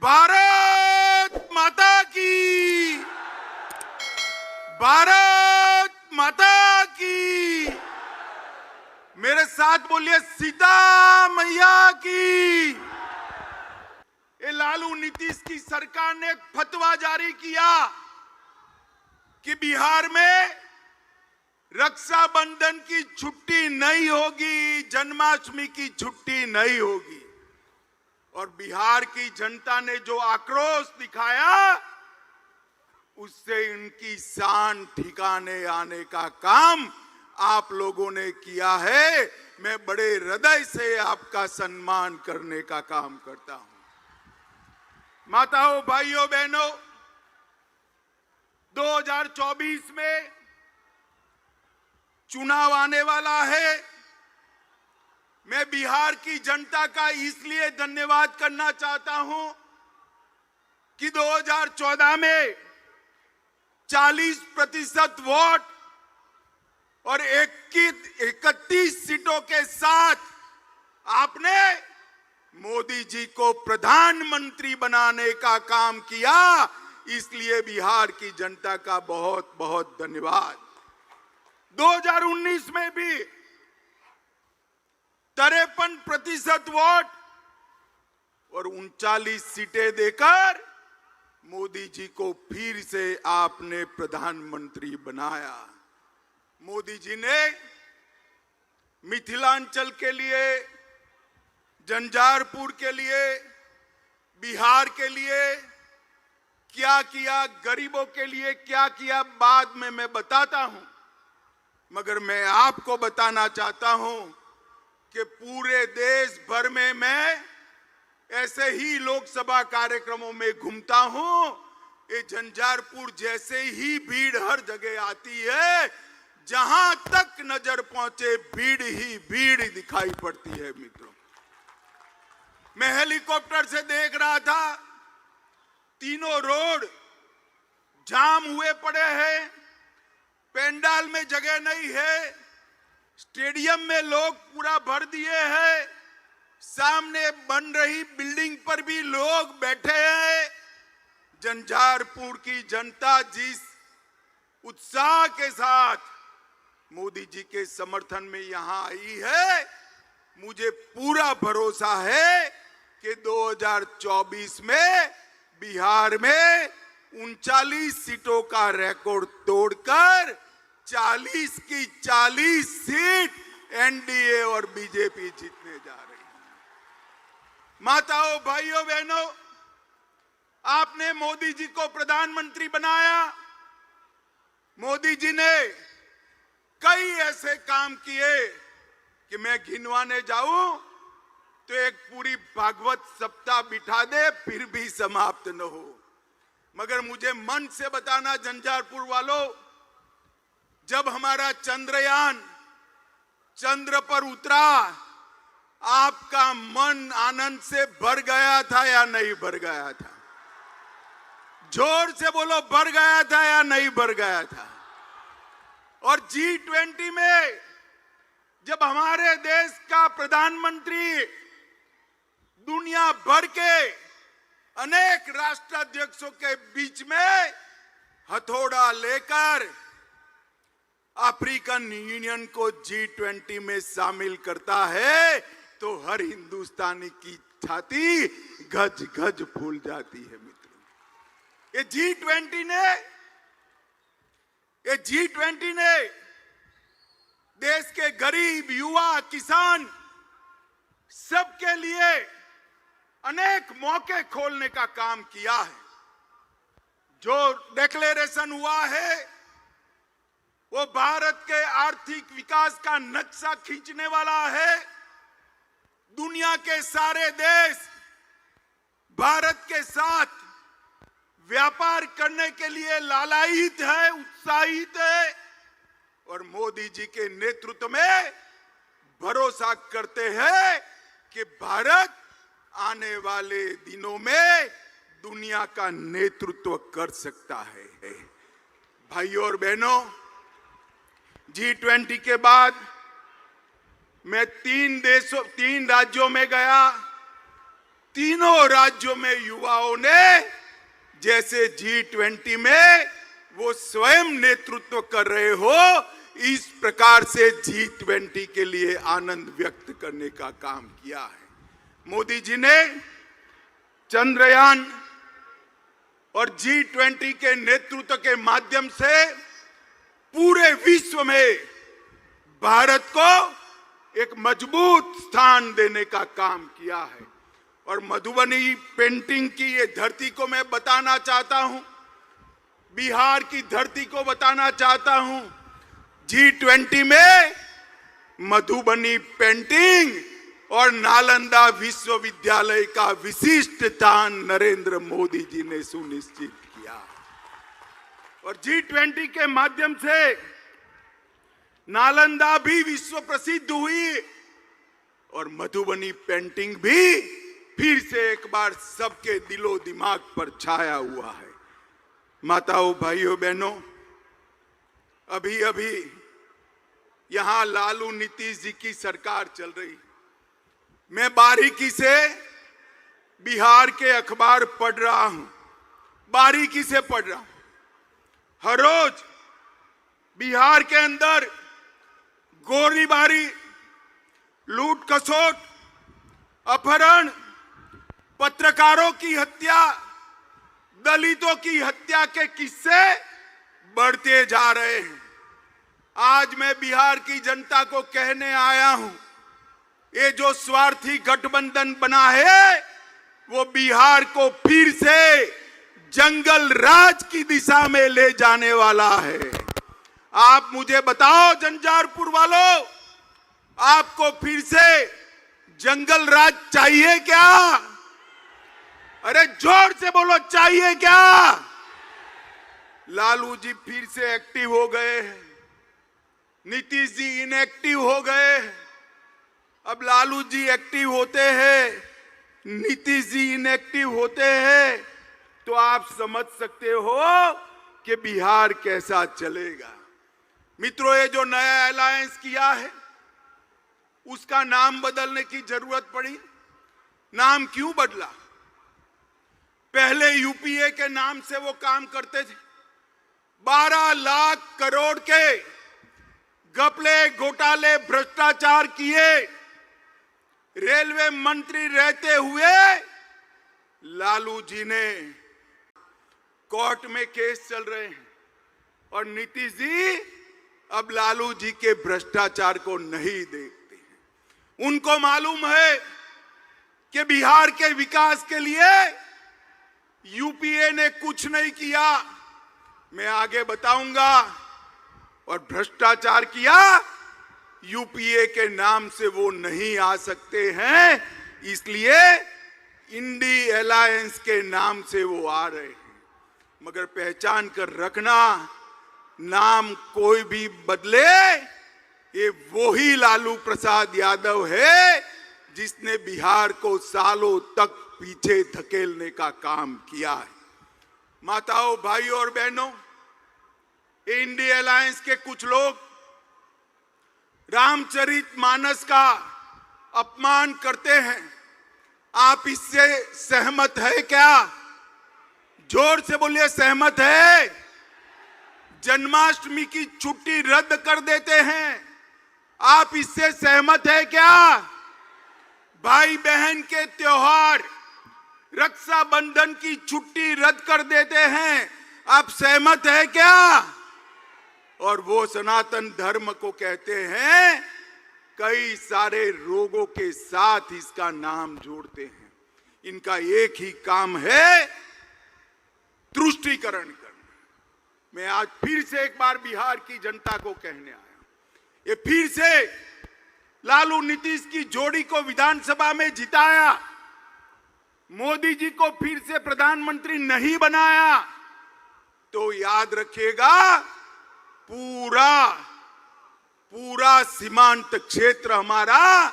भारत माता की, भारत माता की। मेरे साथ बोलिए सीता मैया की। ये लालू नीतीश की सरकार ने एक फतवा जारी किया कि बिहार में रक्षाबंधन की छुट्टी नहीं होगी, जन्माष्टमी की छुट्टी नहीं होगी। और बिहार की जनता ने जो आक्रोश दिखाया, उससे इनकी शान ठिकाने आने का काम आप लोगों ने किया है। मैं बड़े हृदय से आपका सम्मान करने का काम करता हूं। माताओं, भाइयों, बहनों, 2024 में चुनाव आने वाला है। मैं बिहार की जनता का इसलिए धन्यवाद करना चाहता हूं कि 2014 में 40% वोट और 31 सीटों के साथ आपने मोदी जी को प्रधानमंत्री बनाने का काम किया। इसलिए बिहार की जनता का बहुत बहुत धन्यवाद। 2019 में भी 53% वोट और 39 सीटें देकर मोदी जी को फिर से आपने प्रधानमंत्री बनाया। मोदी जी ने मिथिलांचल के लिए, झंझारपुर के लिए, बिहार के लिए क्या किया, गरीबों के लिए क्या किया, बाद में मैं बताता हूं। मगर मैं आपको बताना चाहता हूं कि पूरे देश भर में मैं ऐसे ही लोकसभा कार्यक्रमों में घूमता हूं। ये झंझारपुर जैसे ही भीड़ हर जगह आती है, जहां तक नजर पहुंचे भीड़ ही भीड़ दिखाई पड़ती है। मित्रों, मैं हेलीकॉप्टर से देख रहा था, तीनों रोड जाम हुए पड़े हैं। पेंडाल में जगह नहीं है, स्टेडियम में लोग पूरा भर दिए हैं, सामने बन रही बिल्डिंग पर भी लोग बैठे हैं। झंझारपुर की जनता जिस उत्साह के साथ मोदी जी के समर्थन में यहां आई है, मुझे पूरा भरोसा है कि 2024 में बिहार में 39 सीटों का रिकॉर्ड तोड़कर 40 की 40 सीट एनडीए और बीजेपी जीतने जा रही है। माताओं, भाइयों, बहनों, आपने मोदी जी को प्रधानमंत्री बनाया। मोदी जी ने कई ऐसे काम किए कि मैं गिनवाने जाऊं तो एक पूरी भागवत सप्ताह बिठा दे फिर भी समाप्त न हो। मगर मुझे मन से बताना, झंझारपुर वालों, जब हमारा चंद्रयान चंद्र पर उतरा, आपका मन आनंद से भर गया था या नहीं भर गया था? जोर से बोलो, भर गया था या नहीं भर गया था? और G20 में जब हमारे देश का प्रधानमंत्री दुनिया भर के अनेक राष्ट्राध्यक्षों के बीच में हथौड़ा लेकर अफ्रीकन यूनियन को G20 में शामिल करता है, तो हर हिंदुस्तानी की छाती गज गज फूल जाती है। मित्रों, ये G20 ने देश के गरीब, युवा, किसान सबके लिए अनेक मौके खोलने का काम किया है। जो डिक्लेरेशन हुआ है वो भारत के आर्थिक विकास का नक्शा खींचने वाला है। दुनिया के सारे देश भारत के साथ व्यापार करने के लिए लालायित है, उत्साहित है और मोदी जी के नेतृत्व में भरोसा करते हैं कि भारत आने वाले दिनों में दुनिया का नेतृत्व कर सकता है। भाइयों और बहनों, G20 के बाद मैं 3 राज्यों में गया। तीनों राज्यों में युवाओं ने जैसे G20 में वो स्वयं नेतृत्व कर रहे हो, इस प्रकार से G20 के लिए आनंद व्यक्त करने का काम किया है। मोदी जी ने चंद्रयान और G20 के नेतृत्व के माध्यम से पूरे विश्व में भारत को एक मजबूत स्थान देने का काम किया है। और मधुबनी पेंटिंग की ये धरती को मैं बताना चाहता हूं, बिहार की धरती को बताना चाहता हूं, G20 में मधुबनी पेंटिंग और नालंदा विश्वविद्यालय का विशिष्ट स्थान नरेंद्र मोदी जी ने सुनिश्चित किया। और G20 के माध्यम से नालंदा भी विश्व प्रसिद्ध हुई और मधुबनी पेंटिंग भी फिर से एक बार सबके दिलो दिमाग पर छाया हुआ है। माताओं, भाइयों, बहनों, अभी अभी यहां लालू नीतीश जी की सरकार चल रही। मैं बारीकी से बिहार के अखबार पढ़ रहा हूं, बारीकी से पढ़ रहा हूं। हर रोज बिहार के अंदर गोलीबारी, लूट खसोट, अपहरण, पत्रकारों की हत्या, दलितों की हत्या के किस्से बढ़ते जा रहे हैं। आज मैं बिहार की जनता को कहने आया हूं, ये जो स्वार्थी गठबंधन बना है वो बिहार को फिर से जंगल राज की दिशा में ले जाने वाला है। आप मुझे बताओ झंझारपुर वालों, आपको फिर से जंगल राज चाहिए क्या? अरे जोर से बोलो, चाहिए क्या? लालू जी फिर से एक्टिव हो गए हैं, नीतीश जी इनएक्टिव हो गए। अब लालू जी एक्टिव होते हैं, नीतीश जी इनएक्टिव होते हैं, तो आप समझ सकते हो कि बिहार कैसा चलेगा। मित्रों, ये जो नया अलायंस किया है उसका नाम बदलने की जरूरत पड़ी। नाम क्यों बदला? पहले यूपीए के नाम से वो काम करते थे। 12 लाख करोड़ के घपले, घोटाले, भ्रष्टाचार किए। रेलवे मंत्री रहते हुए लालू जी ने, कोर्ट में केस चल रहे हैं और नीतीश जी अब लालू जी के भ्रष्टाचार को नहीं देखते हैं। उनको मालूम है कि बिहार के विकास के लिए यूपीए ने कुछ नहीं किया। मैं आगे बताऊंगा। और भ्रष्टाचार किया, यूपीए के नाम से वो नहीं आ सकते हैं, इसलिए इंडी अलायंस के नाम से वो आ रहे हैं। मगर पहचान कर रखना, नाम कोई भी बदले, ये वही लालू प्रसाद यादव है जिसने बिहार को सालों तक पीछे धकेलने का काम किया है। माताओं, भाइयों और बहनों, इंडिया अलायंस के कुछ लोग रामचरितमानस का अपमान करते हैं। आप इससे सहमत है क्या? जोर से बोलिए, सहमत है? जन्माष्टमी की छुट्टी रद्द कर देते हैं, आप इससे सहमत है क्या? भाई बहन के त्योहार, रक्षाबंधन की छुट्टी रद्द कर देते हैं, आप सहमत है क्या? और वो सनातन धर्म को कहते हैं, कई सारे रोगों के साथ इसका नाम जोड़ते हैं। इनका एक ही काम है, तुष्टीकरण करना। मैं आज फिर से एक बार बिहार की जनता को कहने आया, ये फिर से लालू नीतीश की जोड़ी को विधानसभा में जिताया, मोदी जी को फिर से प्रधानमंत्री नहीं बनाया, तो याद रखिएगा पूरा सीमांत क्षेत्र हमारा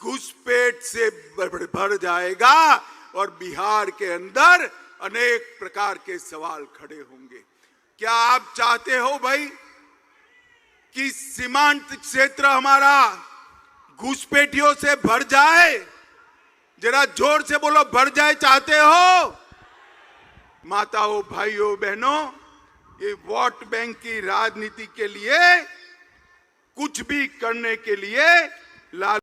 घुसपैठ से भर जाएगा और बिहार के अंदर अनेक प्रकार के सवाल खड़े होंगे। क्या आप चाहते हो भाई कि सीमांत क्षेत्र हमारा घुसपैठियों से भर जाए? जरा जोर से बोलो, भर जाए चाहते हो? माताओं, भाइयों, बहनों, ये वोट बैंक की राजनीति के लिए कुछ भी करने के लिए लाल